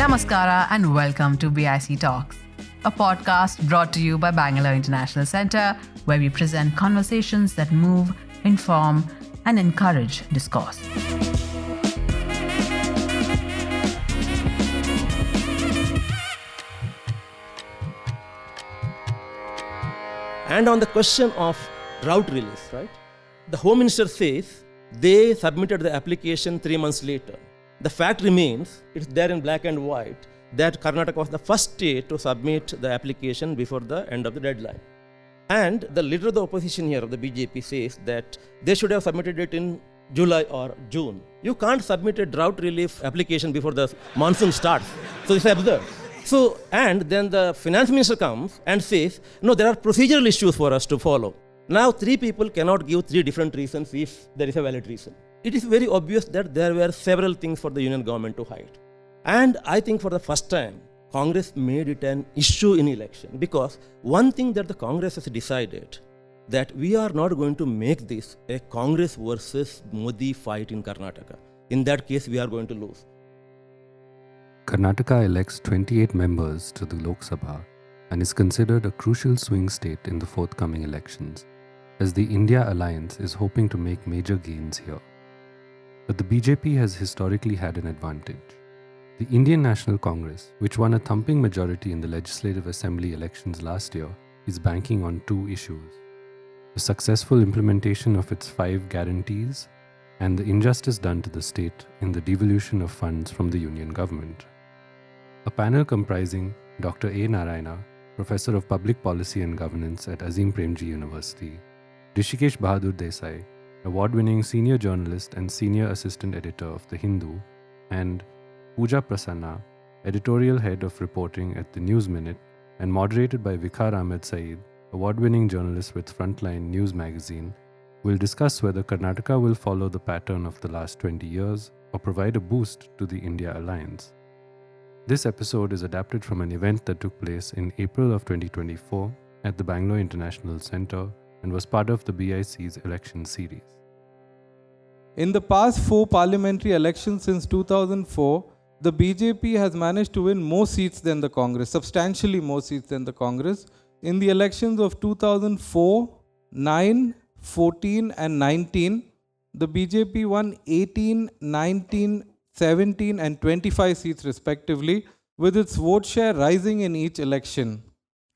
Namaskara and welcome to BIC Talks, a podcast brought to you by Bangalore International Centre, where we present conversations that move, inform, and encourage discourse. And on the question of drought release, right? The Home Minister says they submitted the application 3 months later. The fact remains, it's there in black and white, that Karnataka was the first state to submit the application before the end of the deadline. And the leader of the opposition here, of the BJP, says that they should have submitted it in July or June. You can't submit a drought relief application before the monsoon starts. So it's absurd. So, and then the finance minister comes and says, no, there are procedural issues for us to follow. Now, 3 people cannot give 3 different reasons if there is a valid reason. It is very obvious that there were several things for the union government to hide. And I think for the first time, Congress made it an issue in election, because one thing that the Congress has decided, that we are not going to make this a Congress versus Modi fight in Karnataka. In that case, we are going to lose. Karnataka elects 28 members to the Lok Sabha and is considered a crucial swing state in the forthcoming elections, as the India alliance is hoping to make major gains here. But the BJP has historically had an advantage. The Indian National Congress, which won a thumping majority in the Legislative Assembly elections last year, is banking on 2 issues: the successful implementation of its 5 guarantees and the injustice done to the state in the devolution of funds from the union government. A panel comprising Dr. A. Narayana, Professor of Public Policy and Governance at Azim Premji University, Rishikesh Bahadur Desai, award-winning senior journalist and senior assistant editor of The Hindu, and Pooja Prasanna, editorial head of reporting at The News Minute, and moderated by Vikhar Ahmed Saeed, award-winning journalist with Frontline News magazine, will discuss whether Karnataka will follow the pattern of the last 20 years or provide a boost to the India alliance. This episode is adapted from an event that took place in April of 2024 at the Bangalore International Centre and was part of the BIC's election series. In the past 4 parliamentary elections since 2004, the BJP has managed to win more seats than the Congress, substantially more seats than the Congress. In the elections of 2004, 9, 14 and 19, the BJP won 18, 19, 17 and 25 seats respectively, with its vote share rising in each election.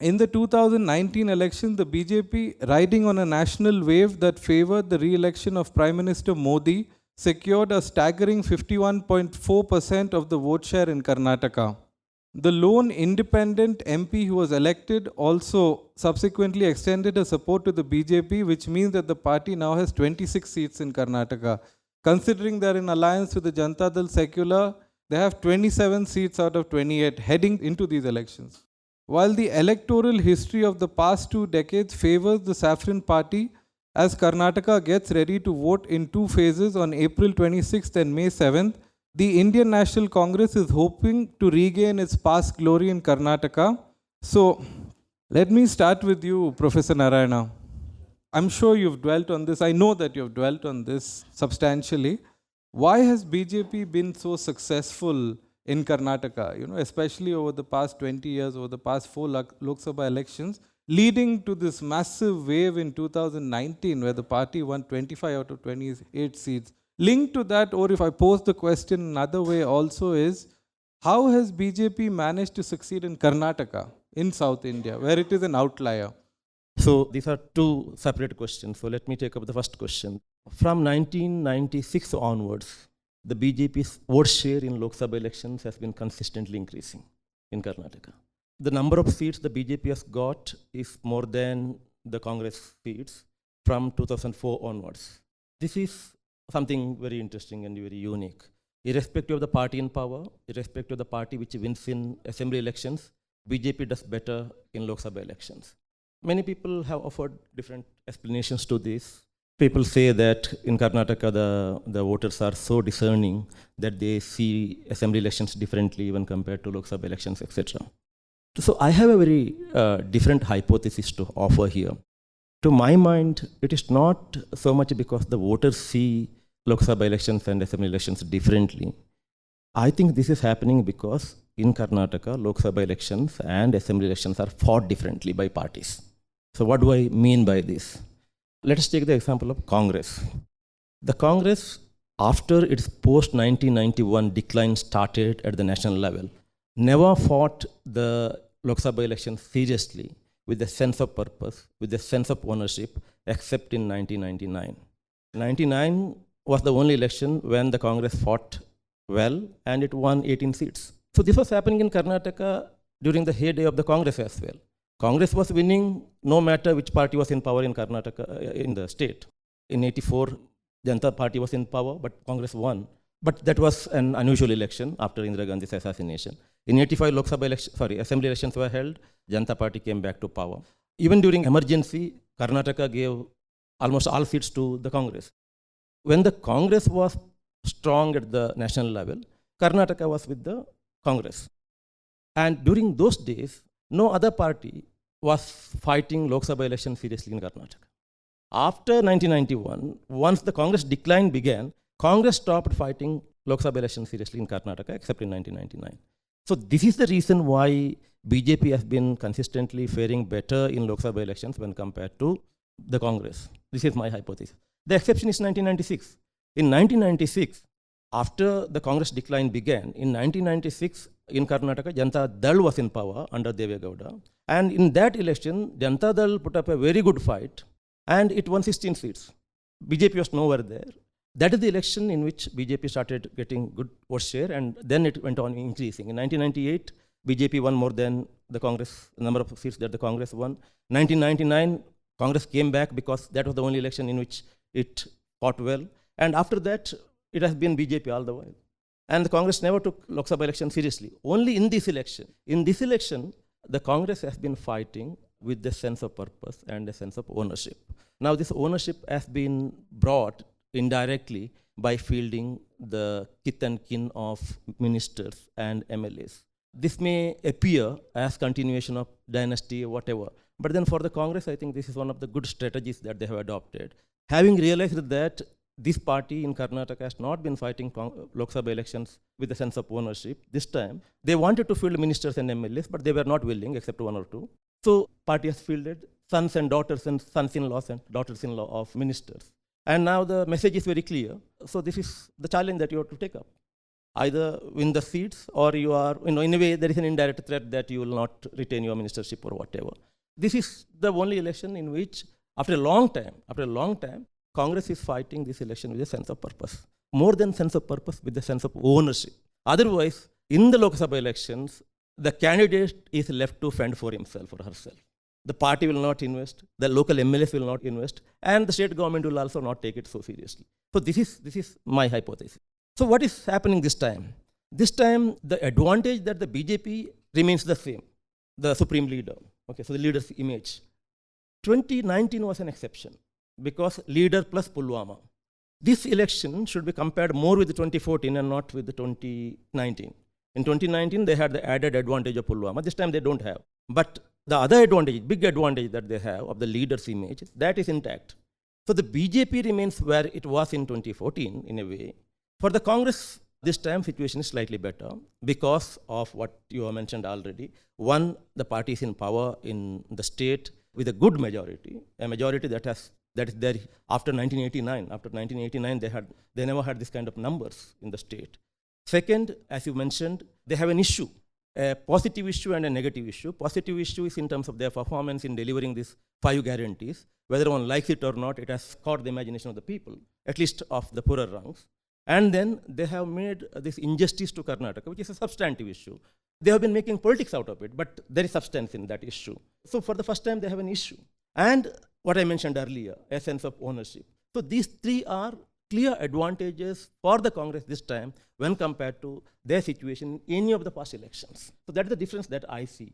In the 2019 election, the BJP, riding on a national wave that favoured the re-election of Prime Minister Modi, secured a staggering 51.4% of the vote share in Karnataka. The lone independent MP who was elected also subsequently extended her support to the BJP, which means that the party now has 26 seats in Karnataka. Considering they are in alliance with the Janata Dal Secular, they have 27 seats out of 28 heading into these elections. While the electoral history of the past 2 decades favours the Saffron party, as Karnataka gets ready to vote in 2 phases on April 26th and May 7th, the Indian National Congress is hoping to regain its past glory in Karnataka. So, let me start with you, Professor Narayana. I'm sure you've dwelt on this. I know that you've dwelt on this substantially. Why has BJP been so successful in Karnataka, especially over the past 20 years, over the past 4 Lok Sabha elections, leading to this massive wave in 2019 where the party won 25 out of 28 seats? Linked to that, or if I pose the question another way also, is how has BJP managed to succeed in Karnataka, in South India, where it is an outlier? So these are 2 separate questions. So let me take up the first question. From 1996 onwards, the BJP's vote share in Lok Sabha elections has been consistently increasing in Karnataka. The number of seats the BJP has got is more than the Congress seats from 2004 onwards. This is something very interesting and very unique. Irrespective of the party in power, irrespective of the party which wins in assembly elections, BJP does better in Lok Sabha elections. Many people have offered different explanations to this. People say that in Karnataka, the voters are so discerning that they see assembly elections differently when compared to Lok Sabha elections, etc. So I have a very different hypothesis to offer here. To my mind, it is not so much because the voters see Lok Sabha elections and assembly elections differently. I think this is happening because in Karnataka, Lok Sabha elections and assembly elections are fought differently by parties. So what do I mean by this? Let us take the example of Congress. The Congress, after its post-1991 decline started at the national level, never fought the Lok Sabha elections seriously with a sense of purpose, with a sense of ownership, except in 1999. 1999 was the only election when the Congress fought well and it won 18 seats. So this was happening in Karnataka during the heyday of the Congress as well. Congress was winning no matter which party was in power in Karnataka, in the state. In 84, Janata Party was in power, but Congress won. But that was an unusual election after Indira Gandhi's assassination. In 85, Lok Sabha assembly elections were held. Janata Party came back to power. Even during emergency, Karnataka gave almost all seats to the Congress. When the Congress was strong at the national level, Karnataka was with the Congress. And during those days, no other party was fighting Lok Sabha elections seriously in Karnataka. After 1991, once the Congress decline began, Congress stopped fighting Lok Sabha elections seriously in Karnataka, except in 1999. So this is the reason why BJP has been consistently faring better in Lok Sabha elections when compared to the Congress. This is my hypothesis. The exception is 1996. In 1996, after the Congress decline began, in 1996, in Karnataka, Janata Dal was in power under Deve Gowda. And in that election, Janata Dal put up a very good fight and it won 16 seats. BJP was nowhere there. That is the election in which BJP started getting good vote share and then it went on increasing. In 1998, BJP won more than the Congress, the number of seats that the Congress won. 1999, Congress came back because that was the only election in which it fought well. And after that, it has been BJP all the while. And the Congress never took Lok Sabha election seriously. Only in this election. In this election, the Congress has been fighting with a sense of purpose and a sense of ownership. Now, this ownership has been brought indirectly by fielding the kith and kin of ministers and MLAs. This may appear as continuation of dynasty or whatever. But then for the Congress, I think this is one of the good strategies that they have adopted. Having realized that this party in Karnataka has not been fighting Lok Sabha elections with a sense of ownership. This time, they wanted to field ministers and MLAs, but they were not willing, except one or two. So, party has fielded sons and sons-in-laws and daughters-in-law of ministers. And now the message is very clear. So, this is the challenge that you have to take up. Either win the seats or you are, in a way, there is an indirect threat that you will not retain your ministership or whatever. This is the only election in which, after a long time, Congress is fighting this election with a sense of purpose. More than sense of purpose, with a sense of ownership. Otherwise, in the Lok Sabha elections, the candidate is left to fend for himself or herself. The party will not invest, the local MLAs will not invest, and the state government will also not take it so seriously. So this is my hypothesis. So what is happening this time? This time, the advantage that the BJP remains the same, the supreme leader. Okay, so the leader's image. 2019 was an exception, because leader plus Pulwama. This election should be compared more with the 2014 and not with the 2019. In 2019, they had the added advantage of Pulwama. This time they don't have. But the other advantage, big advantage that they have of the leader's image, that is intact. So the BJP remains where it was in 2014 in a way. For the Congress, this time situation is slightly better because of what you have mentioned already. One, the party is in power in the state with a good majority, a majority that is there after 1989. After 1989, they never had this kind of numbers in the state. Second, as you mentioned, they have an issue, a positive issue and a negative issue. Positive issue is in terms of their performance in delivering these 5 guarantees. Whether one likes it or not, it has caught the imagination of the people, at least of the poorer rungs. And then they have made this injustice to Karnataka, which is a substantive issue. They have been making politics out of it, but there is substance in that issue. So for the first time, they have an issue. And what I mentioned earlier, a sense of ownership. So these 3 are clear advantages for the Congress this time when compared to their situation in any of the past elections. So that's the difference that I see.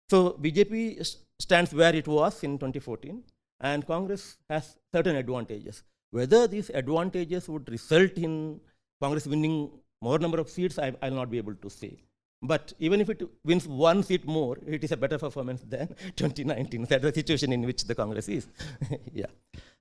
So BJP stands where it was in 2014, and Congress has certain advantages. Whether these advantages would result in Congress winning more number of seats, I'll not be able to say. But even if it wins 1 seat more, it is a better performance than 2019. That's the situation in which the Congress is. Yeah.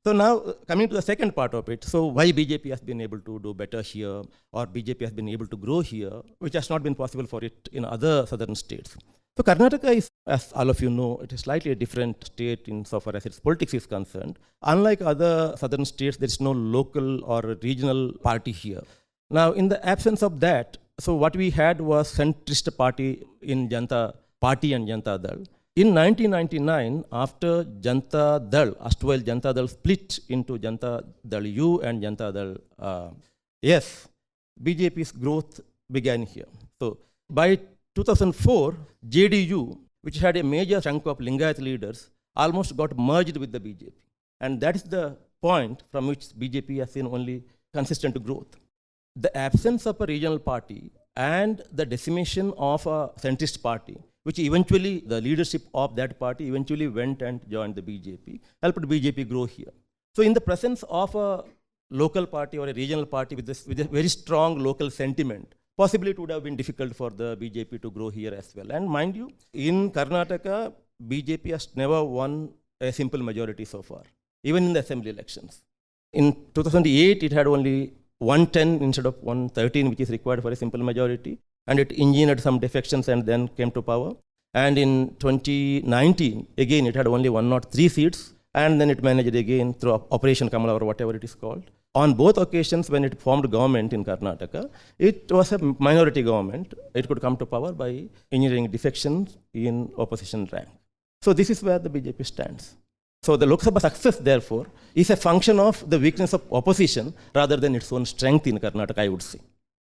So now coming to the second part of it, so why BJP has been able to do better here, or BJP has been able to grow here, which has not been possible for it in other southern states. So Karnataka is, as all of you know, it is slightly a different state insofar as its politics is concerned. Unlike other southern states, there is no local or regional party here. Now, in the absence of that, so what we had was centrist party in Janata Party and Janata Dal. In 1999, after Janata Dal, erstwhile Janata Dal split into Janata Dal U and Janata Dal S, BJP's growth began here. So by 2004, JDU, which had a major chunk of Lingayat leaders, almost got merged with the BJP. And that is the point from which BJP has seen only consistent growth. The absence of a regional party and the decimation of a centrist party, which eventually the leadership of that party eventually went and joined the BJP, helped BJP grow here. So in the presence of a local party or a regional party with a very strong local sentiment, possibly it would have been difficult for the BJP to grow here as well. And mind you, in Karnataka, BJP has never won a simple majority so far, even in the assembly elections. In 2008, it had only 110 instead of 113, which is required for a simple majority. And it engineered some defections and then came to power. And in 2019, again, it had only 103 seats. And then it managed again through Operation Kamala or whatever it is called. On both occasions, when it formed government in Karnataka, it was a minority government. It could come to power by engineering defections in opposition rank. So this is where the BJP stands. So the Lok Sabha success, therefore, is a function of the weakness of opposition rather than its own strength in Karnataka, I would say.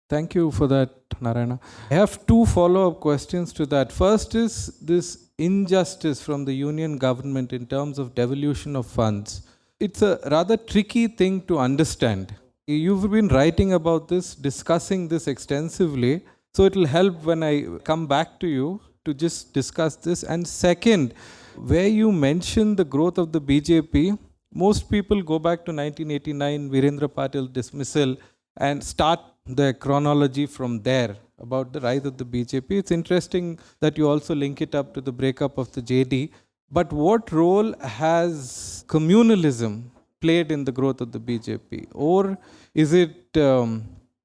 Thank you for that, Narayana. I have two follow-up questions to that. First is this injustice from the union government in terms of devolution of funds. It's a rather tricky thing to understand. You've been writing about this, discussing this extensively, so it will help when I come back to you to just discuss this. And second, where you mention the growth of the BJP, most people go back to 1989, Virendra Patil dismissal, and start the chronology from there about the rise of the BJP. It's interesting that you also link it up to the breakup of the JD. But what role has communalism played in the growth of the BJP? Or is it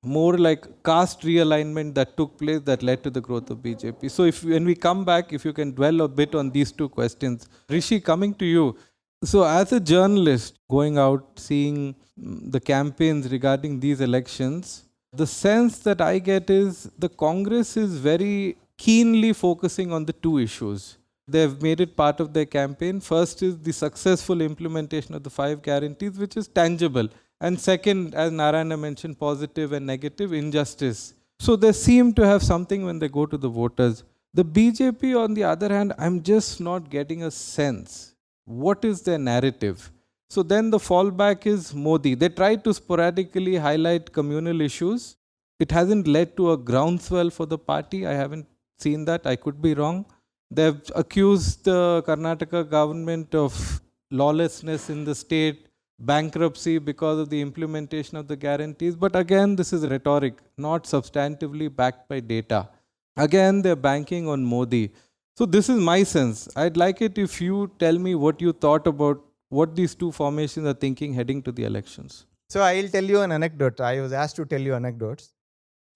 more like caste realignment that took place that led to the growth of BJP? So when we come back, if you can dwell a bit on these two questions. Rishi, coming to you. So as a journalist going out, seeing the campaigns regarding these elections, the sense that I get is the Congress is very keenly focusing on the two issues. They've made it part of their campaign. First is the successful implementation of the 5 guarantees, which is tangible. And second, as Narayana mentioned, positive and negative, injustice. So they seem to have something when they go to the voters. The BJP, on the other hand, I'm just not getting a sense. What is their narrative? So then the fallback is Modi. They try to sporadically highlight communal issues. It hasn't led to a groundswell for the party. I haven't seen that. I could be wrong. They've accused the Karnataka government of lawlessness in the state, bankruptcy because of the implementation of the guarantees. But again, this is rhetoric, not substantively backed by data. Again, they're banking on Modi. So this is my sense. I'd like it if you tell me what you thought about what these two formations are thinking heading to the elections. So I'll tell you an anecdote. I was asked to tell you anecdotes.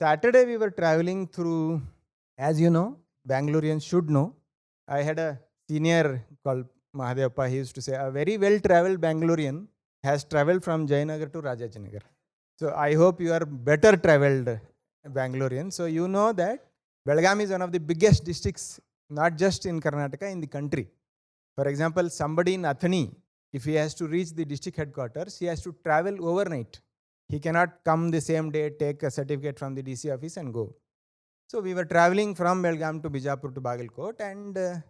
Saturday we were traveling through, as you know, Bangaloreans should know. I had a senior called Mahadevappa. He used to say, a very well-traveled Bangalorean has traveled from Jayanagar to Rajachinagar. So I hope you are better traveled Bangalorean. So you know that Belgaum is one of the biggest districts, not just in Karnataka, in the country. For example, somebody in Athani, if he has to reach the district headquarters, he has to travel overnight. He cannot come the same day, take a certificate from the DC office and go. So we were traveling from Belgaum to Bijapur to Bagalkot, and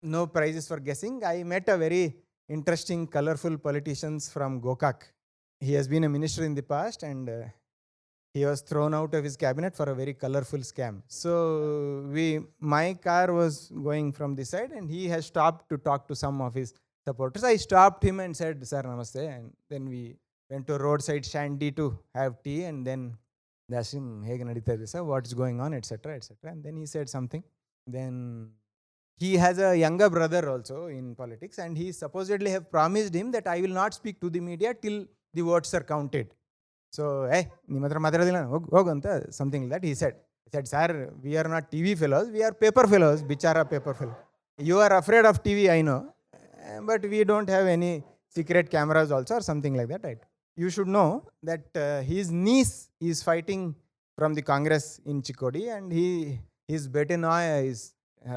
no prizes for guessing. I met a very interesting, colorful politician from Gokak. He has been a minister in the past, and he was thrown out of his cabinet for a very colorful scam. So my car was going from this side, and he has stopped to talk to some of his supporters. I stopped him and said, "Sir, namaste." And then we went to a roadside shanty to have tea, and then asked him, "Hege nadita ide sir, what's going on, etc., etc." And then he said something. Then he has a younger brother also in politics, and he supposedly have promised him that I will not speak to the media till the votes are counted. So, hey, something like that he said. He said, sir, we are not TV fellows, we are paper fellows, bichara paper fellow. You are afraid of TV, I know, but we don't have any secret cameras also or something like that, right? You should know that his niece is fighting from the Congress in Chikkodi, and his his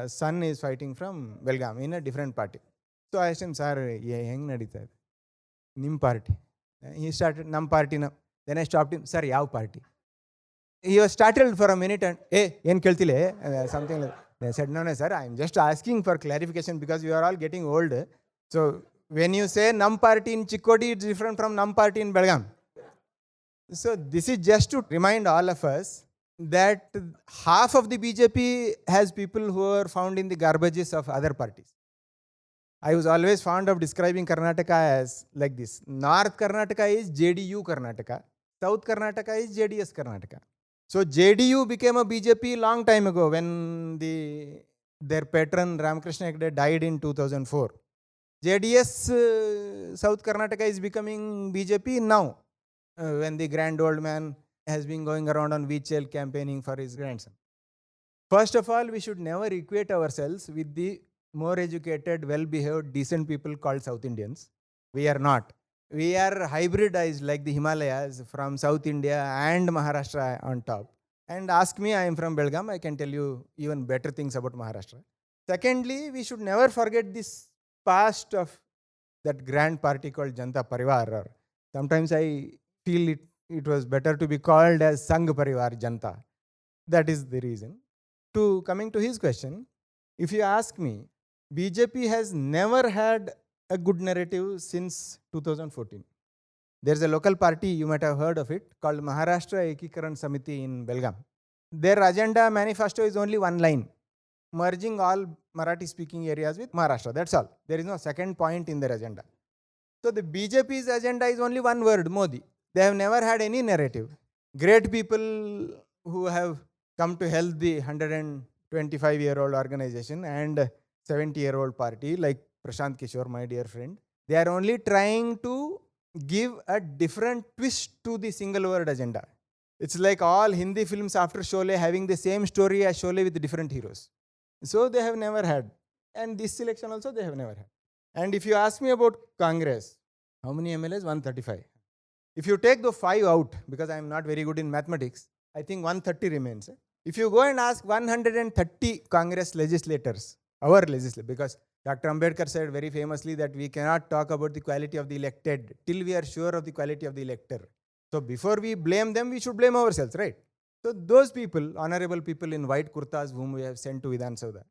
son is fighting from Belgaum in a different party. So I asked him, sir, heng nadita nim party. He started nam party na. Then I stopped him, sir, yav party. He was startled for a minute and, yen keltile, something like that. I said, no, sir, I am just asking for clarification because you are all getting old. So when you say nam party in Chikkodi, it's different from nam party in Belgaum. So this is just to remind all of us that half of the BJP has people who are found in the garbages of other parties. I was always fond of describing Karnataka as like this. North Karnataka is JDU Karnataka. South Karnataka is JDS Karnataka. So JDU became a BJP long time ago when their patron Ramakrishna Hegde died in 2004. JDS South Karnataka is becoming BJP now when the grand old man has been going around on VCHL campaigning for his grandson. First of all, we should never equate ourselves with the more educated, well-behaved, decent people called South Indians. We are not. We are hybridized like the Himalayas from South India and Maharashtra on top. And ask me, I am from Belgaum, I can tell you even better things about Maharashtra. Secondly, we should never forget this past of that grand party called Janata Parivar. Or sometimes I feel it was better to be called as Sangh Parivar Janata. That is the reason. Coming to his question, if you ask me, BJP has never had a good narrative since 2014. There's a local party, you might have heard of it, called Maharashtra Ekikaran Samiti in Belgaum. Their agenda manifesto is only one line, merging all Marathi-speaking areas with Maharashtra. That's all. There is no second point in their agenda. So the BJP's agenda is only one word, Modi. They have never had any narrative. Great people who have come to help the 125-year-old organization and 70-year-old party like Prashant Kishore, my dear friend, they are only trying to give a different twist to the single word agenda. It's like all Hindi films after Sholay having the same story as Sholay with different heroes. So they have never had. And this election also they have never had. And if you ask me about Congress, how many MLAs? 135. If you take the 5 out, because I am not very good in mathematics, I think 130 remains. If you go and ask 130 Congress legislators, our legislature, because Dr. Ambedkar said very famously that we cannot talk about the quality of the elected till we are sure of the quality of the elector. So before we blame them, we should blame ourselves, right? So those people, honorable people in white kurtas whom we have sent to Vidhan Sabha,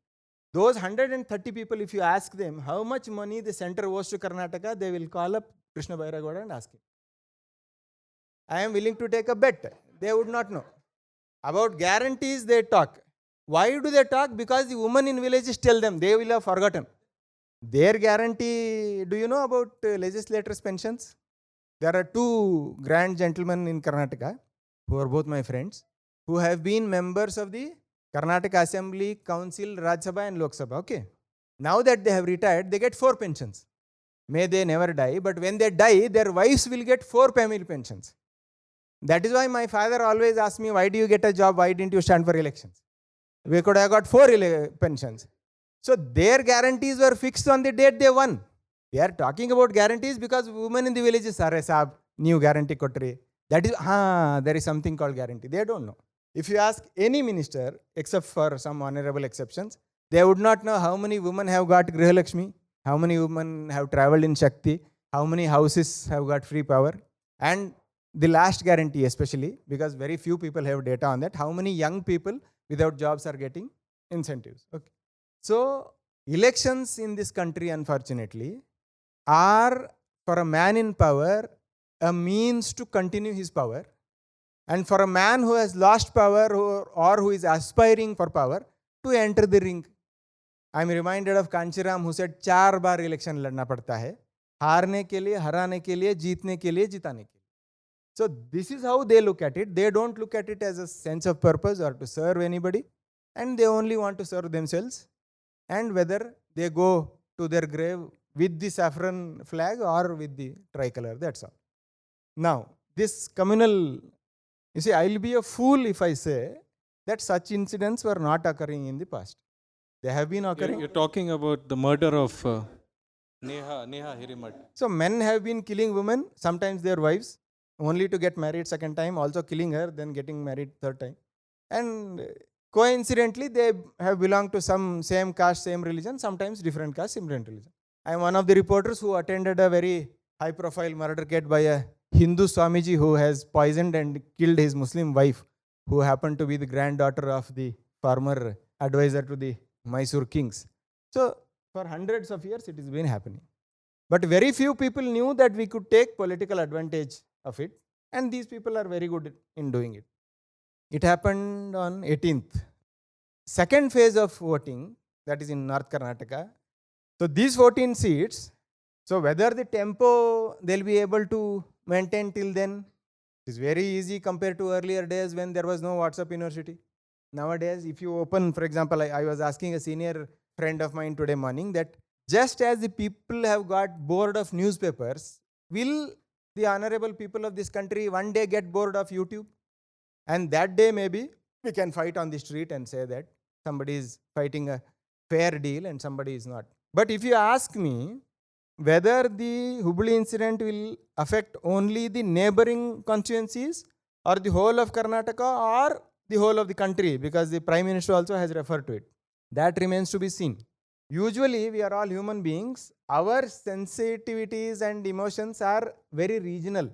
those 130 people, if you ask them how much money the center owes to Karnataka, they will call up Krishna Bairagoda and ask him. I am willing to take a bet. They would not know. About guarantees they talk. Why do they talk? Because the women in villages tell them, they will have forgotten. Their guarantee, do you know about legislators' pensions? There are 2 grand gentlemen in Karnataka, who are both my friends, who have been members of the Karnataka Assembly, Council, Rajya Sabha and Lok Sabha. Okay. Now that they have retired, they get 4 pensions. May they never die, but when they die, their wives will get 4 family pensions. That is why my father always asked me, why do you get a job? Why didn't you stand for elections? We could have got 4 pensions. So their guarantees were fixed on the date they won. They are talking about guarantees because women in the villages are saab, new guarantee kotri. That is, there is something called guarantee. They don't know. If you ask any minister, except for some honorable exceptions, they would not know how many women have got Griha Lakshmi, how many women have traveled in Shakti, how many houses have got free power, and the last guarantee especially, because very few people have data on that, how many young people without jobs are getting incentives. Okay. So elections in this country, unfortunately, are for a man in power a means to continue his power, and for a man who has lost power or who is aspiring for power to enter the ring. I am reminded of Kanchiram who said 4 bar election लड़ना पड़ता है, हारने के लिए, हराने के लिए, जीतने के लिए, जिताने के लिए. So this is how they look at it. They don't look at it as a sense of purpose or to serve anybody, and they only want to serve themselves. and whether they go to their grave with the saffron flag or with the tricolor. That's all. Now, this communal, you see, I'll be a fool if I say that such incidents were not occurring in the past. They have been occurring. You're talking about the murder of Neha Hirimat. So men have been killing women, sometimes their wives, only to get married second time, also killing her, then getting married third time. And coincidentally, they have belonged to some same caste, same religion, sometimes different caste, different religion. I am one of the reporters who attended a very high profile murder case by a Hindu Swamiji who has poisoned and killed his Muslim wife, who happened to be the granddaughter of the former advisor to the Mysore kings. So for hundreds of years it has been happening. But very few people knew that we could take political advantage of it, and these people are very good in doing it. It happened on 18th. Second phase of voting, that is in North Karnataka. So these 14 seats, so whether the tempo they'll be able to maintain till then, it is very easy compared to earlier days when there was no WhatsApp University. Nowadays, if you open, for example, I was asking a senior friend of mine today morning that just as the people have got bored of newspapers, will the honorable people of this country one day get bored of YouTube? And that day maybe we can fight on the street and say that somebody is fighting a fair deal and somebody is not. But if you ask me whether the Hubli incident will affect only the neighboring constituencies or the whole of Karnataka or the whole of the country, because the Prime Minister also has referred to it, that remains to be seen. Usually we are all human beings. Our sensitivities and emotions are very regional.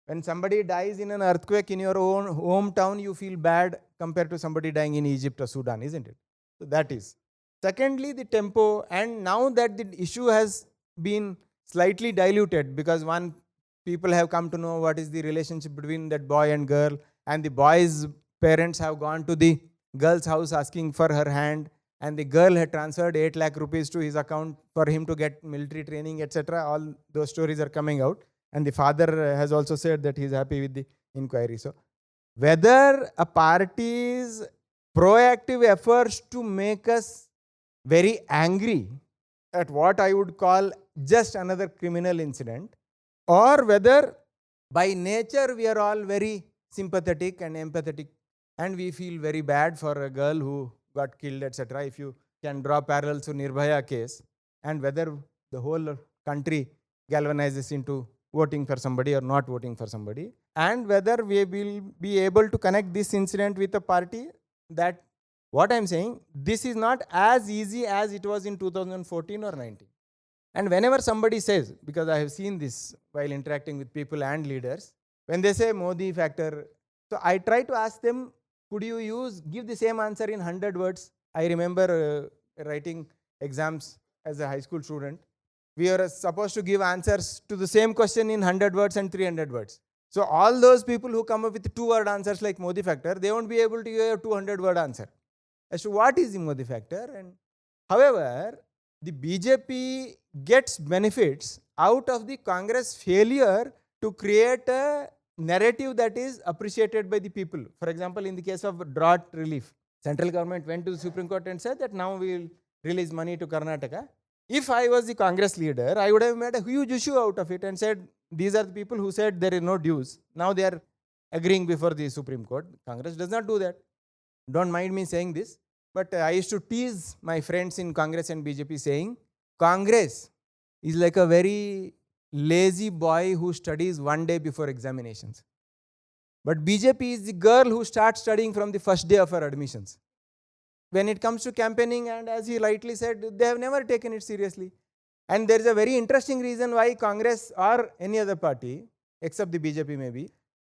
When somebody dies in an earthquake in your own hometown, you feel bad compared to somebody dying in Egypt or Sudan, isn't it? So that is. Secondly, the tempo, and now that the issue has been slightly diluted because people have come to know what is the relationship between that boy and girl, and the boy's parents have gone to the girl's house asking for her hand, and the girl had transferred 8 lakh rupees to his account for him to get military training, etc. All those stories are coming out. And the father has also said that he is happy with the inquiry. So whether a party's proactive efforts to make us very angry at what I would call just another criminal incident, or whether by nature we are all very sympathetic and empathetic and we feel very bad for a girl who got killed, etc. If you can draw parallels to Nirbhaya case, and whether the whole country galvanizes into voting for somebody or not voting for somebody, and whether we will be able to connect this incident with a party, that what I am saying, this is not as easy as it was in 2014 or 19. And whenever somebody says, because I have seen this while interacting with people and leaders, when they say Modi factor, so I try to ask them, could you give the same answer in 100 words? I remember writing exams as a high school student. We are supposed to give answers to the same question in 100 words and 300 words. So all those people who come up with 2-word answers like Modi factor, they won't be able to give a 200-word answer as to what is the Modi factor. And however, the BJP gets benefits out of the Congress failure to create a narrative that is appreciated by the people. For example, in the case of drought relief, central government went to the Supreme Court and said that now we will release money to Karnataka. If I was the Congress leader, I would have made a huge issue out of it and said, these are the people who said there is no dues. Now they are agreeing before the Supreme Court. Congress does not do that. Don't mind me saying this, but I used to tease my friends in Congress and BJP saying, Congress is like a very lazy boy who studies one day before examinations. But BJP is the girl who starts studying from the first day of her admissions. When it comes to campaigning, and as he rightly said, they have never taken it seriously. And there is a very interesting reason why Congress or any other party, except the BJP maybe,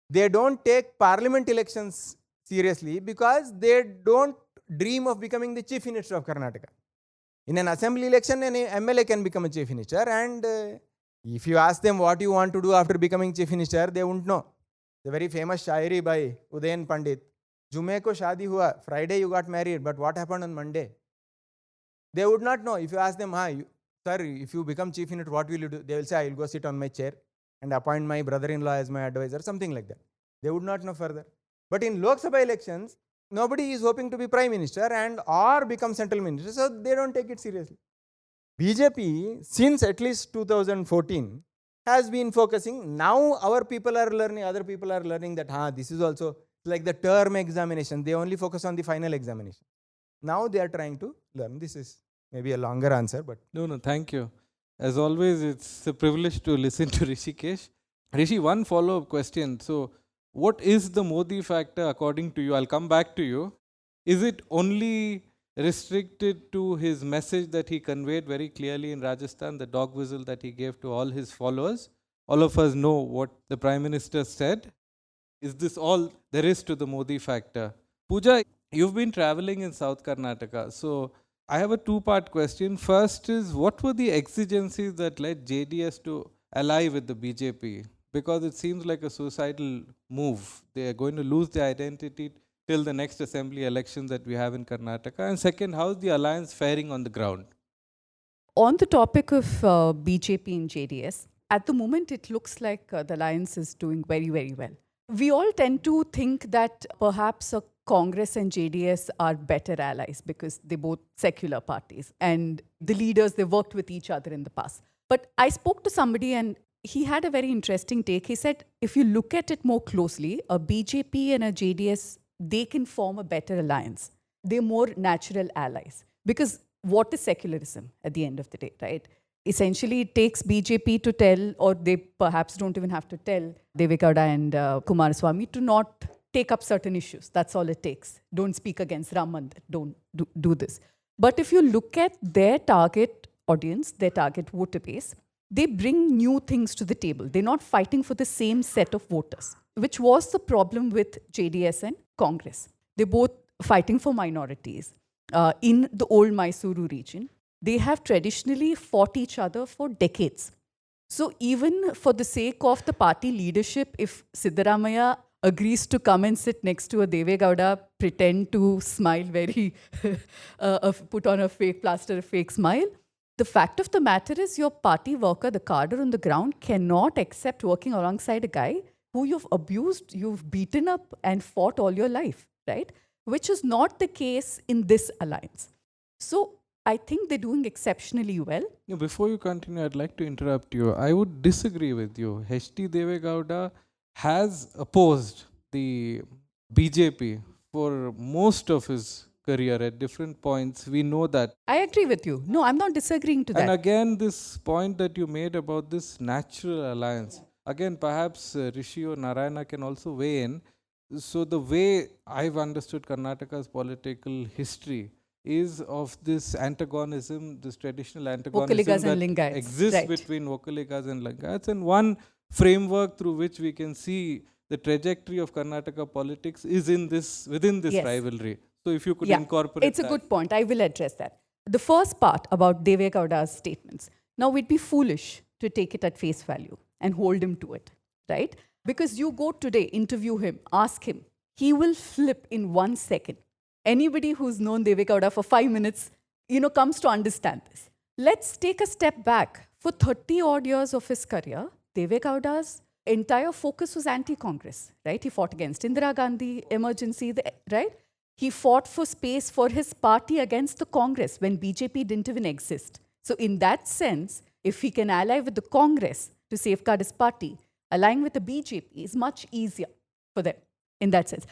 they don't take parliament elections seriously because they don't dream of becoming the chief minister of Karnataka. In an assembly election, an MLA can become a chief minister, and if you ask them what you want to do after becoming chief minister, they won't know. The very famous shairi by Udayan Pandit, Jume ko shadi hua, Friday you got married, but what happened on Monday? They would not know. If you ask them, sir, if you become chief minister, what will you do? They will say, I will go sit on my chair and appoint my brother-in-law as my advisor, something like that. They would not know further. But in Lok Sabha elections, nobody is hoping to be Prime Minister and or become Central Minister, so they don't take it seriously. BJP, since at least 2014, has been focusing. Now our people are learning, other people are learning that this is also like the term examination. They only focus on the final examination. Now they are trying to learn. This is maybe a longer answer, but No, thank you. As always, it's a privilege to listen to Rishikesh. Rishi, one follow-up question. So, what is the Modi factor according to you? I'll come back to you. Is it only restricted to his message that he conveyed very clearly in Rajasthan, the dog whistle that he gave to all his followers? All of us know what the Prime Minister said. Is this all there is to the Modi factor? Pooja, you've been traveling in South Karnataka. So I have a two-part question. First is, what were the exigencies that led JDS to ally with the BJP? Because it seems like a suicidal move. They are going to lose their identity till the next assembly election that we have in Karnataka. And second, how is the alliance faring on the ground? On the topic of BJP and JDS, at the moment it looks like the alliance is doing very, very well. We all tend to think that perhaps Congress and JDS are better allies because they're both secular parties and the leaders, they worked with each other in the past. But I spoke to somebody and he had a very interesting take. He said, if you look at it more closely, a BJP and a JDS, they can form a better alliance. They're more natural allies. Because what is secularism at the end of the day, right? Essentially, it takes BJP to tell, or they perhaps don't even have to tell Deve Gowda and Kumaraswamy to not take up certain issues. That's all it takes. Don't speak against Ram Mandir. Don't do this. But if you look at their target audience, their target voter base, they bring new things to the table. They're not fighting for the same set of voters, which was the problem with JDS and Congress. They're both fighting for minorities. In the old Mysuru region, they have traditionally fought each other for decades. So even for the sake of the party leadership, if Siddaramaiah agrees to come and sit next to a Deve Gowda, pretend to smile very, put on a fake plaster, a fake smile, the fact of the matter is your party worker, the cadre on the ground, cannot accept working alongside a guy who you've abused, you've beaten up and fought all your life, right? Which is not the case in this alliance. So I think they're doing exceptionally well. Before you continue, I'd like to interrupt you. I would disagree with you. H.D. Deve Gowda has opposed the BJP for most of his career at different points. We know that. I agree with you. No, I'm not disagreeing to that. And again, this point that you made about this natural alliance. Again, perhaps Rishi or Narayana can also weigh in. So the way I've understood Karnataka's political history is of this antagonism, this traditional antagonism Vokkaligas that and Lingayats, exists right, between Vokkaligas and Lingayats, and one framework through which we can see the trajectory of Karnataka politics is in this, within this Yes. rivalry. So if you could incorporate it's that. a good point. I will address that. The first part about Deve Gowda's statements. Now, we'd be foolish to take it at face value and hold him to it, right? Because you go today, interview him, ask him, he will flip in 1 second. Anybody who's known Deve Gowda for 5 minutes, comes to understand this. Let's take a step back. For 30 odd years of his career, Deve Gowda's entire focus was anti-Congress, right? He fought against Indira Gandhi, emergency, right? He fought for space for his party against the Congress when BJP didn't even exist. So in that sense, if he can ally with the Congress to safeguard his party, allying with the BJP is much easier for them in that sense.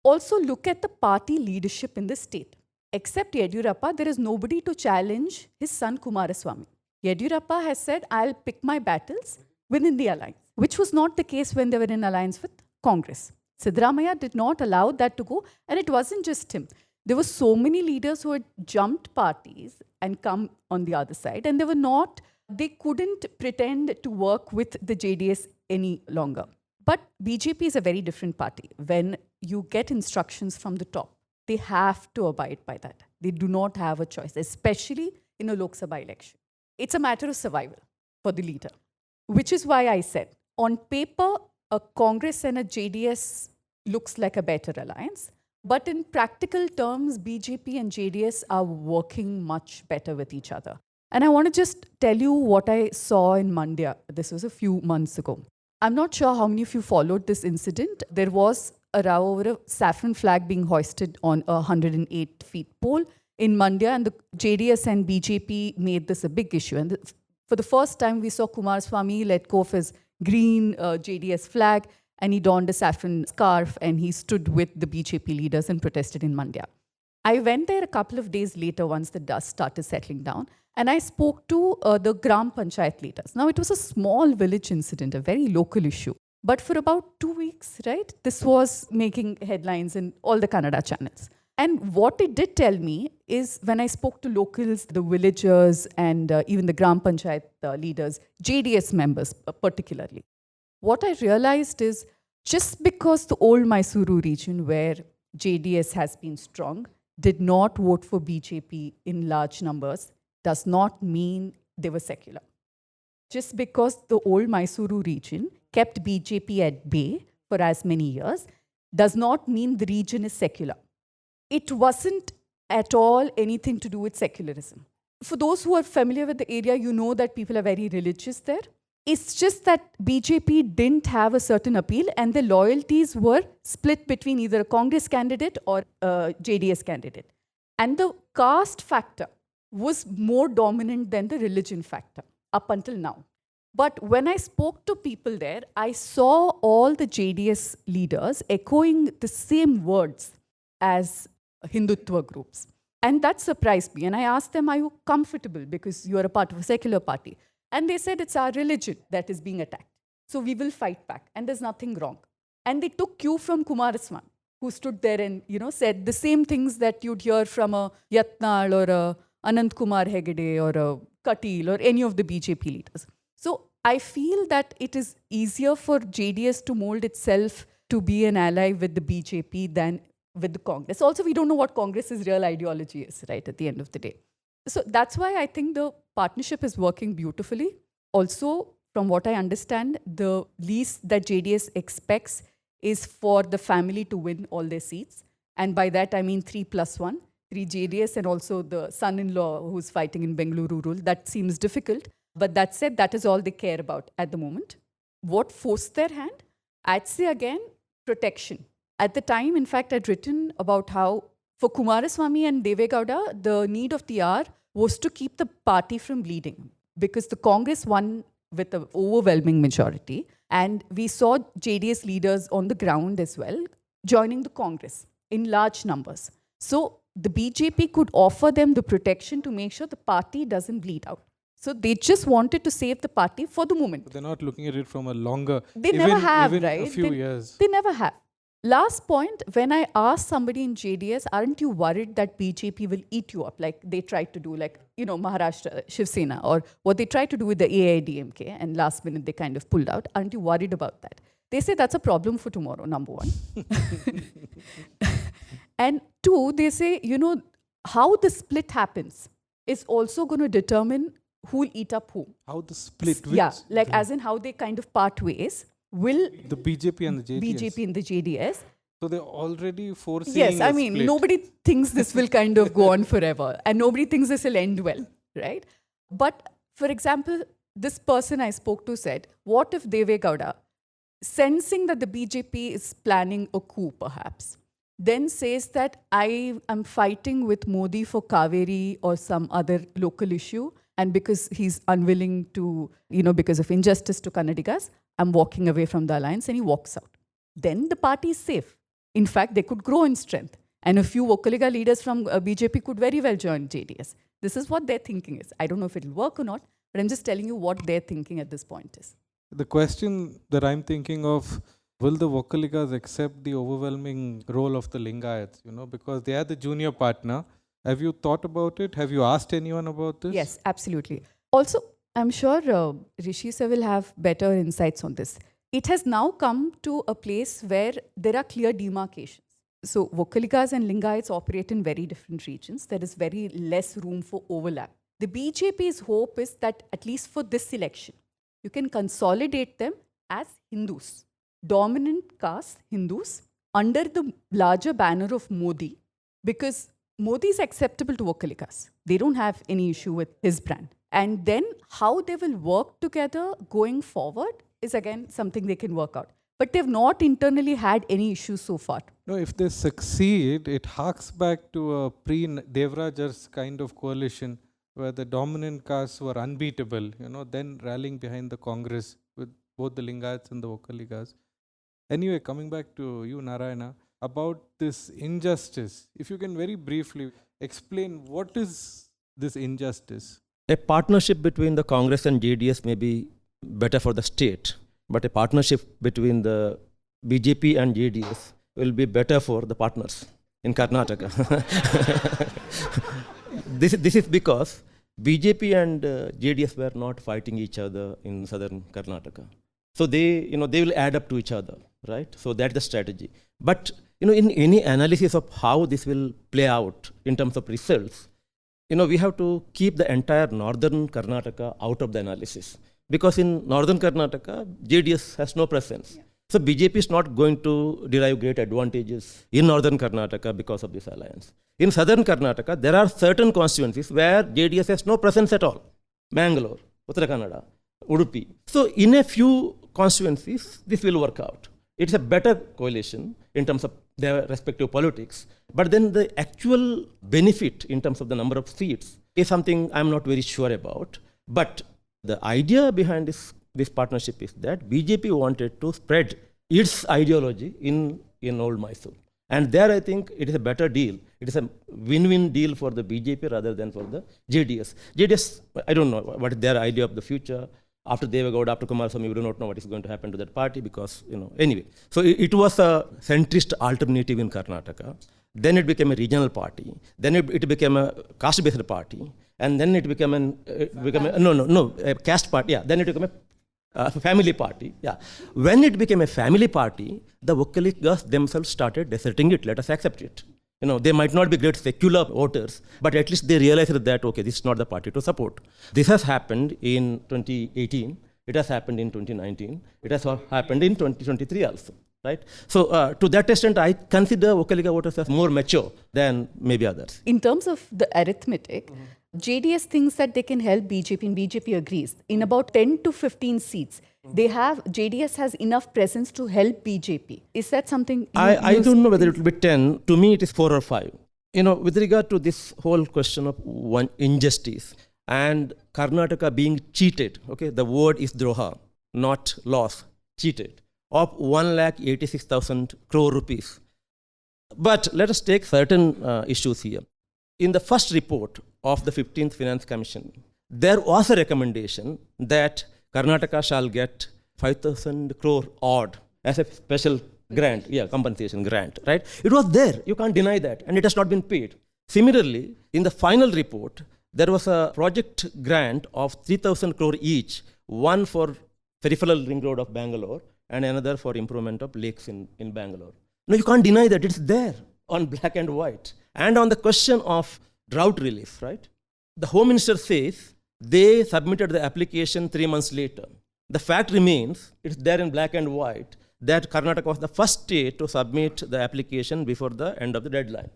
Also look at the party leadership in the state. Except Yediyurappa, there is nobody to challenge his son Kumaraswamy. Yediyurappa has said, I'll pick my battles within the alliance, which was not the case when they were in alliance with Congress. Siddaramaiah did not allow that to go, and it wasn't just him. There were so many leaders who had jumped parties and come on the other side, and they couldn't pretend to work with the JDS any longer. But BJP is a very different party. When you get instructions from the top, they have to abide by that. They do not have a choice, especially in a Lok Sabha election. It's a matter of survival for the leader, which is why I said, on paper, a Congress and a JDS looks like a better alliance. But in practical terms, BJP and JDS are working much better with each other. And I want to just tell you what I saw in Mandya. This was a few months ago. I'm not sure how many of you followed this incident. There was a row over a saffron flag being hoisted on a 108 feet pole in Mandya, and the JDS and BJP made this a big issue. And for the first time, we saw Kumaraswamy let go of his green JDS flag, and he donned a saffron scarf, and he stood with the BJP leaders and protested in Mandya. I went there a couple of days later once the dust started settling down, and I spoke to the Gram Panchayat leaders. Now, it was a small village incident, a very local issue. But for about 2 weeks, right, this was making headlines in all the Kannada channels. And what it did tell me is when I spoke to locals, the villagers, and even the Gram Panchayat leaders, JDS members particularly, what I realized is just because the old Mysuru region where JDS has been strong did not vote for BJP in large numbers does not mean they were secular. Just because the old Mysuru region kept BJP at bay for as many years does not mean the region is secular. It wasn't at all anything to do with secularism. For those who are familiar with the area, you know that people are very religious there. It's just that BJP didn't have a certain appeal, and the loyalties were split between either a Congress candidate or a JDS candidate. And the caste factor was more dominant than the religion factor up until now. But when I spoke to people there, I saw all the JDS leaders echoing the same words as Hindutva groups. And that surprised me. And I asked them, are you comfortable because you are a part of a secular party? And they said, it's our religion that is being attacked. So we will fight back. And there's nothing wrong. And they took cue from Kumaraswamy, who stood there and said the same things that you'd hear from a Yatnal or a Anand Kumar Hegde or a Katil or any of the BJP leaders. So I feel that it is easier for JDS to mold itself to be an ally with the BJP than with the Congress. Also, we don't know what Congress's real ideology is, right, at the end of the day. So that's why I think the partnership is working beautifully. Also, from what I understand, the least that JDS expects is for the family to win all their seats. And by that, I mean 3+1, 3 JDS and also the son-in-law who's fighting in Bangalore rural. That seems difficult. But that said, that is all they care about at the moment. What forced their hand? I'd say again, protection. At the time, in fact, I'd written about how for Kumaraswamy and Deve Gowda, the need of the hour was to keep the party from bleeding because the Congress won with an overwhelming majority. And we saw JDS leaders on the ground as well joining the Congress in large numbers. So the BJP could offer them the protection to make sure the party doesn't bleed out. So they just wanted to save the party for the moment. But they're not looking at it from a longer... They never have, right? a few years. They never have. Last point, when I asked somebody in JDS, aren't you worried that BJP will eat you up like they tried to do, like, Maharashtra, Shiv Sena, or what they tried to do with the AIDMK, and last minute they kind of pulled out. Aren't you worried about that? They say that's a problem for tomorrow, number one. And two, they say, how the split happens is also going to determine who will eat up whom. How the split? Yeah, like as in how they kind of part ways. Will the BJP and the JDS? BJP and the JDS. So they're already foreseeing Yes, I a mean, split. nobody thinks this will kind of go on forever. And nobody thinks this will end well, right? But, for example, this person I spoke to said, what if Deve Gowda, sensing that the BJP is planning a coup perhaps, then says that I am fighting with Modi for Kaveri or some other local issue, and because he's unwilling to, because of injustice to Kannadigas, I'm walking away from the alliance, and he walks out. Then the party is safe. In fact, they could grow in strength. And a few Vokaliga leaders from BJP could very well join JDS. This is what their thinking is. I don't know if it'll work or not, but I'm just telling you what their thinking at this point is. The question that I'm thinking of, will the Vokaligas accept the overwhelming role of the Lingayats, because they are the junior partner. Have you thought about it? Have you asked anyone about this? Yes, absolutely. Also, I'm sure Rishi sir will have better insights on this. It has now come to a place where there are clear demarcations. So Vokaligas and Lingayats operate in very different regions. There is very less room for overlap. The BJP's hope is that at least for this election, you can consolidate them as Hindus, dominant caste Hindus, under the larger banner of Modi, because Modi is acceptable to Vokaligas. They don't have any issue with his brand. And then how they will work together going forward is again something they can work out. but they've not internally had any issues so far. No, if they succeed, it harks back to a pre-Devrajar's kind of coalition where the dominant castes were unbeatable, then rallying behind the Congress with both the Lingayats and the Vokkaligas. Anyway, coming back to you, Narayana, about this injustice, if you can very briefly explain what is this injustice? A partnership between the Congress and JDS may be better for the state, but a partnership between the BJP and JDS will be better for the partners in Karnataka. This is because BJP and JDS were not fighting each other in southern Karnataka. So they will add up to each other, right? So that's the strategy. But in any analysis of how this will play out in terms of results, we have to keep the entire northern Karnataka out of the analysis. Because in northern Karnataka, JDS has no presence. Yeah. So BJP is not going to derive great advantages in northern Karnataka because of this alliance. In southern Karnataka, there are certain constituencies where JDS has no presence at all. Bangalore, Uttara Kannada, Udupi. So in a few constituencies, this will work out. It's a better coalition in terms of their respective politics. But then the actual benefit in terms of the number of seats is something I'm not very sure about. But the idea behind this partnership is that BJP wanted to spread its ideology in old Mysore. And there I think it is a better deal. It is a win-win deal for the BJP rather than for the JDS. JDS, I don't know what is their idea of the future. After Devagowda, after Kumaraswamy, we do not know what is going to happen to that party because, anyway. So it was a centrist alternative in Karnataka. Then it became a regional party. Then it became a caste-based party. And then it became a caste party. Yeah. Then it became a family party. Yeah. When it became a family party, the Vokkaligas themselves started deserting it. Let us accept it. They might not be great secular voters, but at least they realized that, okay, this is not the party to support. This has happened in 2018. It has happened in 2019. It has happened in 2023 also, right? So to that extent, I consider Vokkaliga voters as more mature than maybe others. In terms of the arithmetic, JDS thinks that they can help BJP, and BJP agrees. In about 10 to 15 seats, JDS has enough presence to help BJP. Is that something I don't know whether it will be 10. To me, it is 4 or 5. With regard to this whole question of one injustice and Karnataka being cheated, okay, the word is droha, not loss, cheated, of 1,86,000 crore rupees. But let us take certain issues here. In the first report of the 15th Finance Commission, there was a recommendation that Karnataka shall get 5,000 crore odd as a special grant, compensation grant, right? It was there, you can't deny that, and it has not been paid. Similarly, in the final report, there was a project grant of 3,000 crore each, one for peripheral ring road of Bangalore and another for improvement of lakes in Bangalore. No, you can't deny that, it's there on black and white. And on the question of drought relief, right? The Home Minister says they submitted the application 3 months later. The fact remains, it's there in black and white, that Karnataka was the first state to submit the application before the end of the deadline.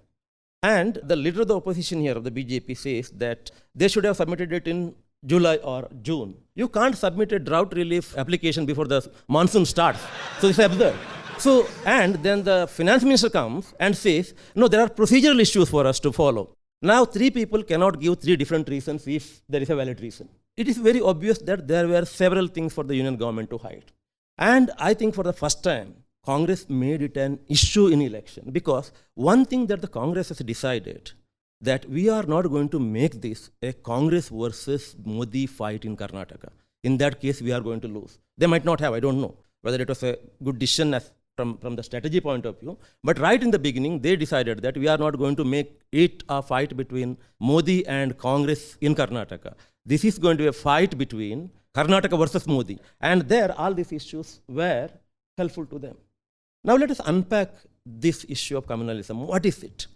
And the leader of the opposition here, of the BJP, says that they should have submitted it in July or June. You can't submit a drought relief application before the monsoon starts. So it's absurd. So, and then the finance minister comes and says, no, there are procedural issues for us to follow. Now, 3 people cannot give 3 different reasons if there is a valid reason. It is very obvious that there were several things for the union government to hide. And I think for the first time, Congress made it an issue in election, because one thing that the Congress has decided, that we are not going to make this a Congress versus Modi fight in Karnataka. In that case, we are going to lose. They might not have, I don't know whether it was a good decision from the strategy point of view. But right in the beginning, they decided that we are not going to make it a fight between Modi and Congress in Karnataka. This is going to be a fight between Karnataka versus Modi. And there, all these issues were helpful to them. Now, let us unpack this issue of communalism. What is it?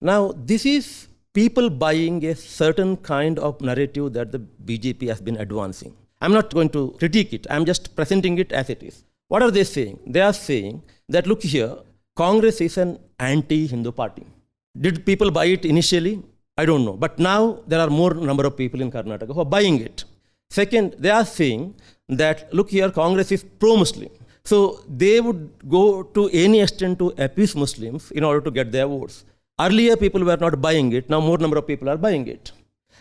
Now, this is people buying a certain kind of narrative that the BJP has been advancing. I'm not going to critique it. I'm just presenting it as it is. What are they saying? They are saying that, look here, Congress is an anti-Hindu party. Did people buy it initially? I don't know. But now there are more number of people in Karnataka who are buying it. Second, they are saying that, look here, Congress is pro-Muslim. So they would go to any extent to appease Muslims in order to get their votes. Earlier, people were not buying it. Now, more number of people are buying it.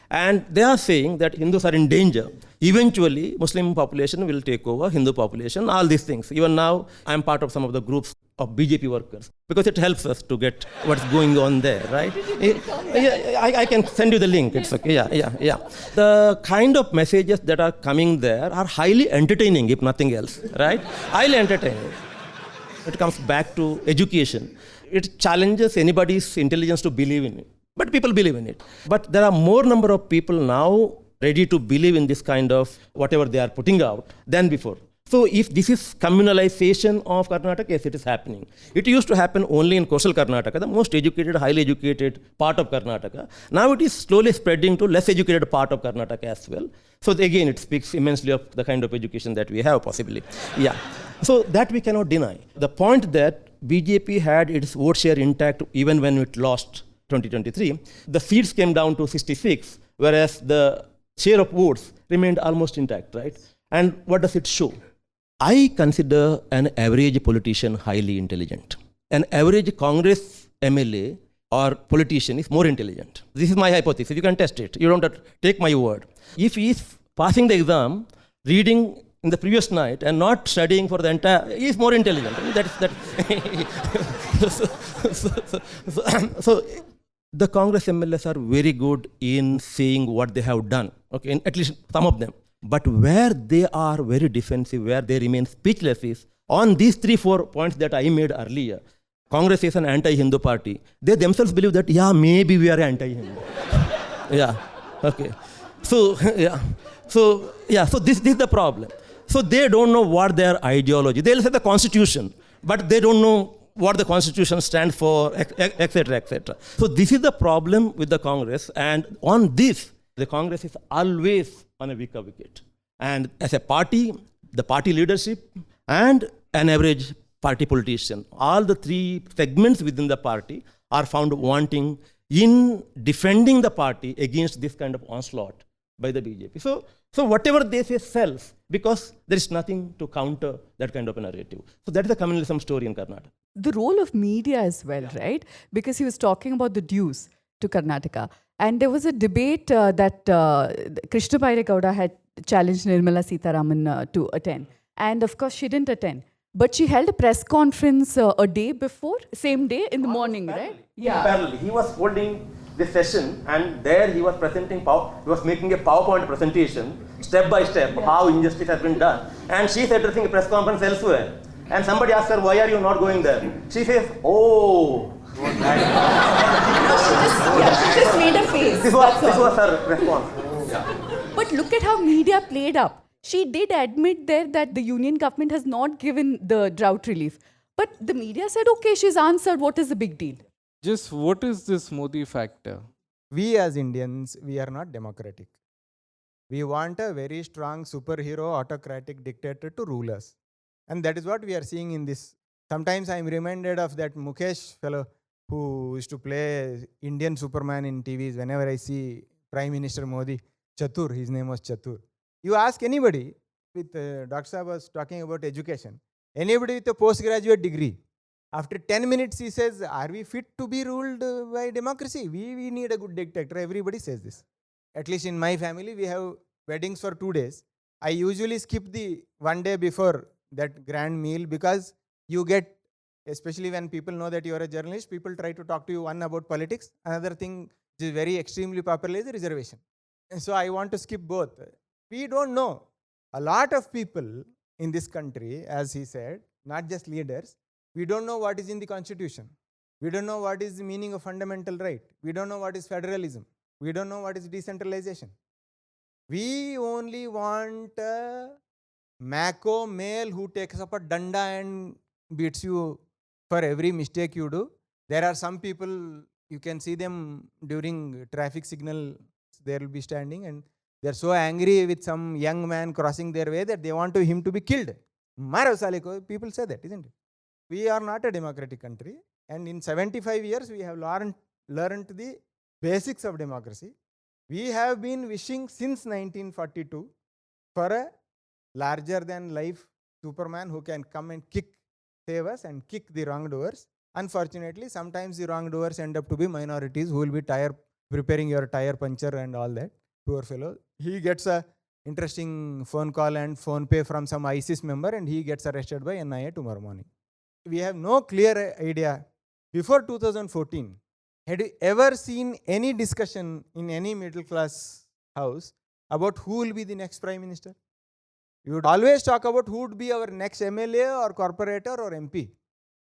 And they are saying that Hindus are in danger. Eventually, Muslim population will take over, Hindu population, all these things. Even now, I am part of some of the groups of BJP workers because it helps us to get what's going on there, right? I can send you the link. It's okay. Yeah. The kind of messages that are coming there are highly entertaining, if nothing else, right? Highly entertaining. It comes back to education. It challenges anybody's intelligence to believe in it. But people believe in it. But there are more number of people now ready to believe in this kind of whatever they are putting out than before. So if this is communalization of Karnataka, yes, it is happening. It used to happen only in coastal Karnataka, the most educated, highly educated part of Karnataka. Now it is slowly spreading to less educated part of Karnataka as well. So again, it speaks immensely of the kind of education that we have possibly. Yeah. So that we cannot deny. The point that BJP had its vote share intact even when it lost 2023, the seats came down to 66, whereas the share of votes remained almost intact, right? And what does it show? I consider an average politician highly intelligent. An average Congress MLA or politician is more intelligent. This is my hypothesis. You can test it. You don't have to take my word. If he is passing the exam, reading in the previous night and not studying for the entire, he is more intelligent. I mean, so the Congress MLAs are very good in saying what they have done, okay, at least some of them. But where they are very defensive, where they remain speechless is on these 3-4 points that I made earlier. Congress is an anti-Hindu party. They themselves believe that, yeah, maybe we are anti-Hindu. Yeah, okay. So this is the problem. So they don't know what their ideology. They'll say the Constitution, but they don't know what the Constitution stands for, etc., etc. So this is the problem with the Congress, and on this, the Congress is always on a weaker wicket. And as a party, the party leadership and an average party politician, all the three segments within the party are found wanting in defending the party against this kind of onslaught by the BJP. So whatever they say sells because there is nothing to counter that kind of a narrative. So that is the communalism story in Karnataka. The role of media as well, right? Because he was talking about the dues to Karnataka. And there was a debate that Krishna Bairegowda had challenged Nirmala Sitharaman to attend. And of course, she didn't attend. But she held a press conference a day before, same day in the morning, right? Yeah. Parallelly. He was holding this session and there he was presenting, he was making a PowerPoint presentation, step by step, how injustice has been done. And she is addressing a press conference elsewhere. And somebody asked her, why are you not going there? She says, oh. She just made a face. This was her response. But look at how media played up. She did admit there that the union government has not given the drought relief. But the media said, okay, she's answered. What is the big deal? Just what is this Modi factor? We as Indians, we are not democratic. We want a very strong superhero, autocratic dictator to rule us. And that is what we are seeing in this. Sometimes I am reminded of that Mukesh fellow who used to play Indian Superman in TVs. Whenever I see Prime Minister Modi, Chatur, his name was Chatur. You ask anybody, with Dr. Saab was talking about education, anybody with a postgraduate degree, after 10 minutes he says, are we fit to be ruled by democracy? We need a good dictator. Everybody says this. At least in my family, we have weddings for 2 days. I usually skip the one day before that grand meal because you get, especially when people know that you are a journalist, people try to talk to you, one about politics. Another thing which is very extremely popular is the reservation. And so I want to skip both. We don't know. A lot of people in this country, as he said, not just leaders, we don't know what is in the Constitution. We don't know what is the meaning of fundamental right. We don't know what is federalism. We don't know what is decentralization. We only want a macho male who takes up a danda and beats you for every mistake you do. There are some people, you can see them during traffic signal, they will be standing and they are so angry with some young man crossing their way that they want him to be killed. People say that, isn't it? We are not a democratic country, and in 75 years we have learned the basics of democracy. We have been wishing since 1942 for a larger than life Superman who can come and kick, save us and kick the wrongdoers. Unfortunately, sometimes the wrongdoers end up to be minorities who will be preparing your tire puncture and all that. Poor fellow. He gets a interesting phone call and phone pay from some ISIS member and he gets arrested by NIA tomorrow morning. We have no clear idea. Before 2014, had you ever seen any discussion in any middle class house about who will be the next Prime Minister? You would always talk about who would be our next MLA or corporator or MP.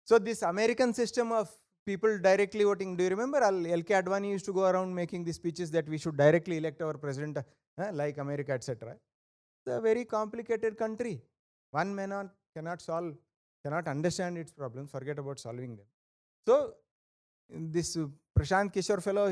So this American system of people directly voting, do you remember L.K. Advani used to go around making the speeches that we should directly elect our president like America, etc. It's a very complicated country. One man cannot understand its problems, forget about solving them. So this Prashant Kishore fellow,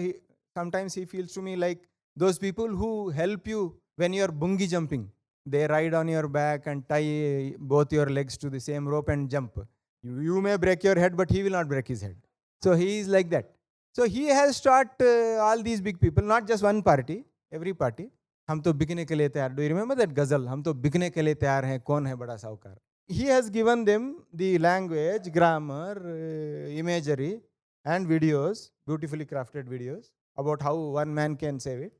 sometimes he feels to me like those people who help you when you are bungi jumping. They ride on your back and tie both your legs to the same rope and jump. You may break your head, but he will not break his head. So he is like that. So he has taught all these big people, not just one party, every party. हम तो बिकने के लिए तैयार. Do you remember that ghazal? हम तो बिकने के लिए तैयार हैं. कौन है बड़ा साहूकार? He has given them the language, grammar, imagery, and videos, beautifully crafted videos about how one man can save it.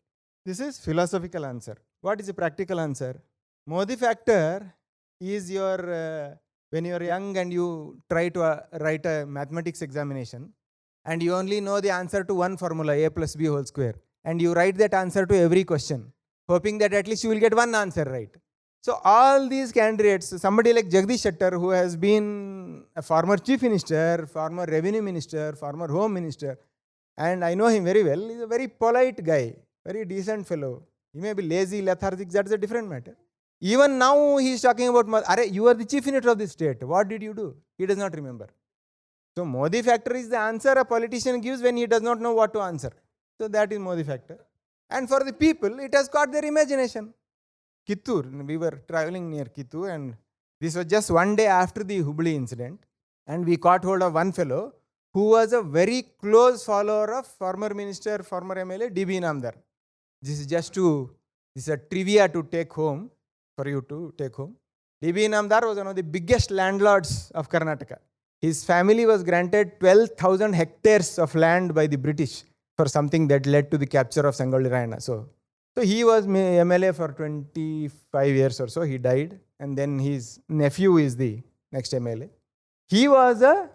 This is philosophical answer. What is the practical answer? Modi factor is your when you are young and you try to write a mathematics examination and you only know the answer to one formula, a plus b whole square, and you write that answer to every question, hoping that at least you will get one answer right. So all these candidates, somebody like Jagdish Shettar, who has been a former chief minister, former revenue minister, former home minister, and I know him very well, he's a very polite guy, very decent fellow. He may be lazy, lethargic, that's a different matter. Even now he is talking about, you are the chief minister of the state. What did you do? He does not remember. So Modi factor is the answer a politician gives when he does not know what to answer. So that is Modi factor. And for the people, it has caught their imagination. Kittur, we were traveling near Kittur and this was just one day after the Hubli incident. And we caught hold of one fellow who was a very close follower of former minister, former MLA, DB Namdar. This is a trivia to take home. For you to take home. DB Namdar was one of the biggest landlords of Karnataka. His family was granted 12,000 hectares of land by the British for something that led to the capture of Sangolli Rayana. So he was MLA for 25 years or so. He died and then his nephew is the next MLA. He was a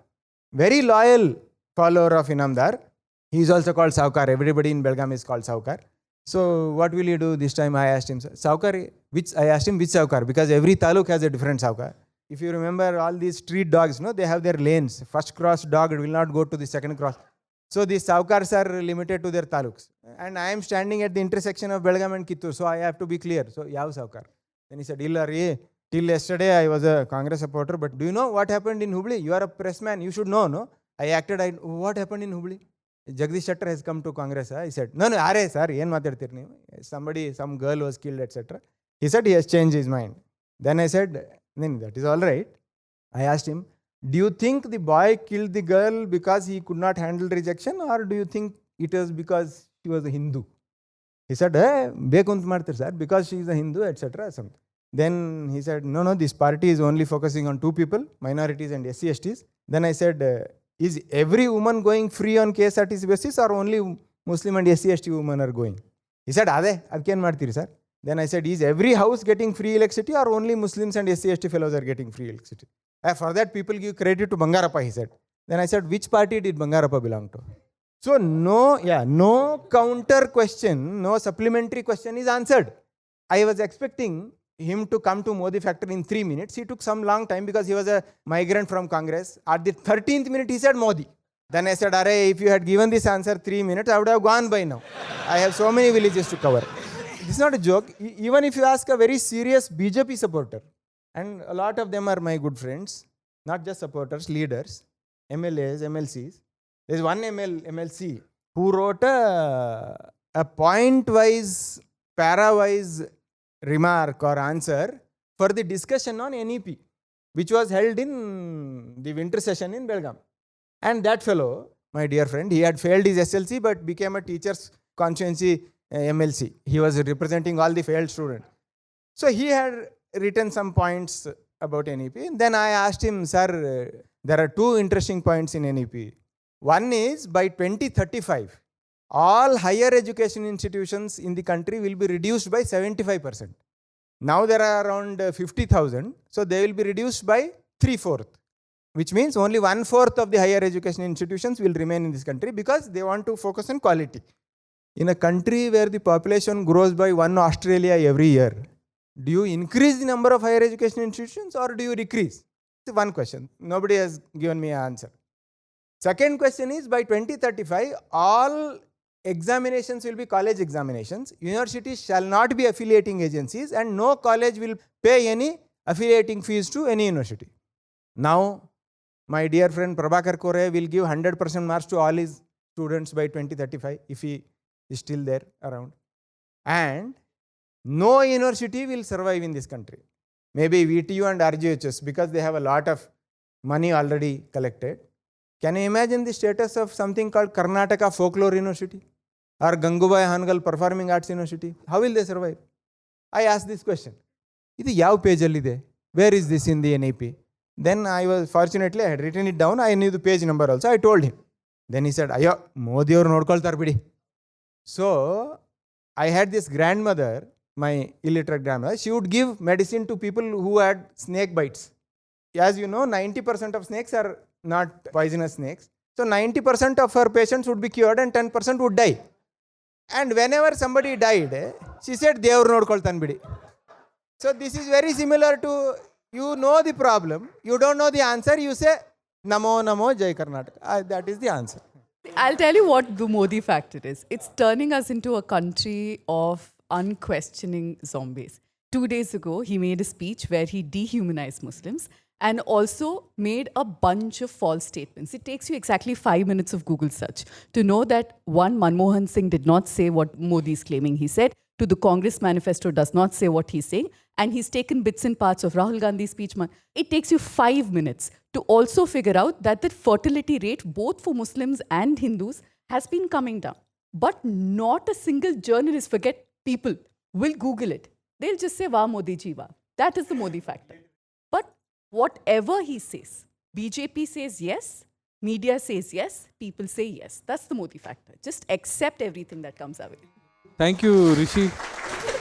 very loyal follower of Inamdar. He is also called Saukar. Everybody in Belgaum is called Saukar. So what will you do this time? I asked him, Saukar, which Saukar? Because every taluk has a different Saukar. If you remember all these street dogs, they have their lanes. First cross dog will not go to the second cross. So these Saukars are limited to their taluks. And I am standing at the intersection of Belgaum and Kittur, so I have to be clear. So, Yav Saukar. Then he said, till yesterday I was a Congress supporter, but do you know what happened in Hubli? You are a pressman, you should know, no? What happened in Hubli? Jagdish Shettar has come to Congress. He said, no, sir, some girl was killed, etc. He said he has changed his mind. Then I said, that is all right. I asked him, do you think the boy killed the girl because he could not handle rejection, or do you think it was because she was a Hindu? He said, because she is a Hindu, etc. Then he said, no, this party is only focusing on two people, minorities and SC, STs. Then I said, is every woman going free on KSRTC basis or only Muslim and SC, ST women are going? He said, sir. Then I said, is every house getting free electricity or only Muslims and SC, ST fellows are getting free electricity? For that, people give credit to Bangarappa, he said. Then I said, which party did Bangarappa belong to? So no counter question, no supplementary question is answered. I was expecting him to come to Modi factor in 3 minutes. He took some long time because he was a migrant from Congress. At the 13th minute, he said Modi. Then I said, if you had given this answer 3 minutes, I would have gone by now. I have so many villages to cover. This is not a joke. Even if you ask a very serious BJP supporter, and a lot of them are my good friends, not just supporters, leaders, MLAs, MLCs. There is one MLC who wrote a point-wise, para-wise remark or answer for the discussion on NEP, which was held in the winter session in Belgaum. And that fellow, my dear friend, he had failed his SLC but became a teacher's constituency MLC. He was representing all the failed students. So he had written some points about NEP. And then I asked him, sir, there are two interesting points in NEP. One is by 2035, all higher education institutions in the country will be reduced by 75%. Now there are around 50,000, so they will be reduced by 3/4, which means only 1/4 of the higher education institutions will remain in this country because they want to focus on quality. In a country where the population grows by 1 Australia every year, do you increase the number of higher education institutions or do you decrease? It's one question. Nobody has given me an answer. Second question is, by 2035, all examinations will be college examinations. Universities shall not be affiliating agencies and no college will pay any affiliating fees to any university. Now, my dear friend Prabhakar Kore will give 100% marks to all his students by 2035 if he is still there around. And no university will survive in this country. Maybe VTU and RGHS because they have a lot of money already collected. Can you imagine the status of something called Karnataka Folklore University or Gangubai Hangal Performing Arts University? How will they survive? I asked this question. Idu yav page alli ide? Where is this in the NEP? Then I had written it down. I knew the page number also. I told him. Then he said, Ayo, Modi or nodkoltar bidi. So I had this grandmother, my illiterate grandmother. She would give medicine to people who had snake bites. As you know, 90% of snakes are not poisonous snakes. So 90% of her patients would be cured and 10% would die. And whenever somebody died, she said, Devar nodkoltan bidi. So this is very similar to, you know the problem, you don't know the answer, you say, Namo Namo Jai Karnataka. That is the answer. I'll tell you what the Modi factor is. It's turning us into a country of unquestioning zombies. 2 days ago, he made a speech where he dehumanized Muslims and also made a bunch of false statements. It takes you exactly 5 minutes of Google search to know that one, Manmohan Singh did not say what Modi is claiming he said. To the Congress manifesto does not say what he's saying. And he's taken bits and parts of Rahul Gandhi's speech. It takes you 5 minutes to also figure out that the fertility rate, both for Muslims and Hindus, has been coming down. But not a single journalist, forget people, will Google it. They'll just say, Wah Modi ji wah. That is the Modi factor. But whatever he says, BJP says yes, media says yes, people say yes. That's the Modi factor. Just accept everything that comes our way. Thank you, Rishi.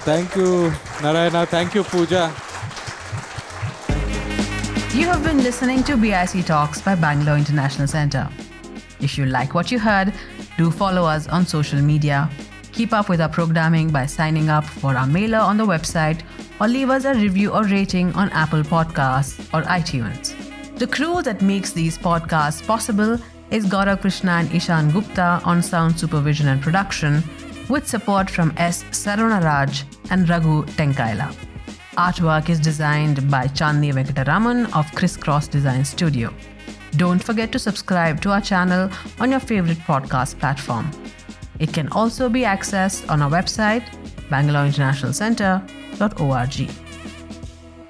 Thank you, Narayana. Thank you, Pooja. You have been listening to BIC Talks by Bangalore International Centre. If you like what you heard, do follow us on social media. Keep up with our programming by signing up for our mailer on the website or leave us a review or rating on Apple Podcasts or iTunes. The crew that makes these podcasts possible is Gaurav Krishna and Ishan Gupta on sound supervision and production, with support from S. Sarunaraj and Raghu Tenkaila. Artwork is designed by Chandni Venkataraman of Crisscross Design Studio. Don't forget to subscribe to our channel on your favorite podcast platform. It can also be accessed on our website, bangaloreinternationalcentre.org.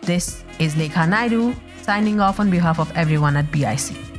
This is Lekha Naidu signing off on behalf of everyone at BIC.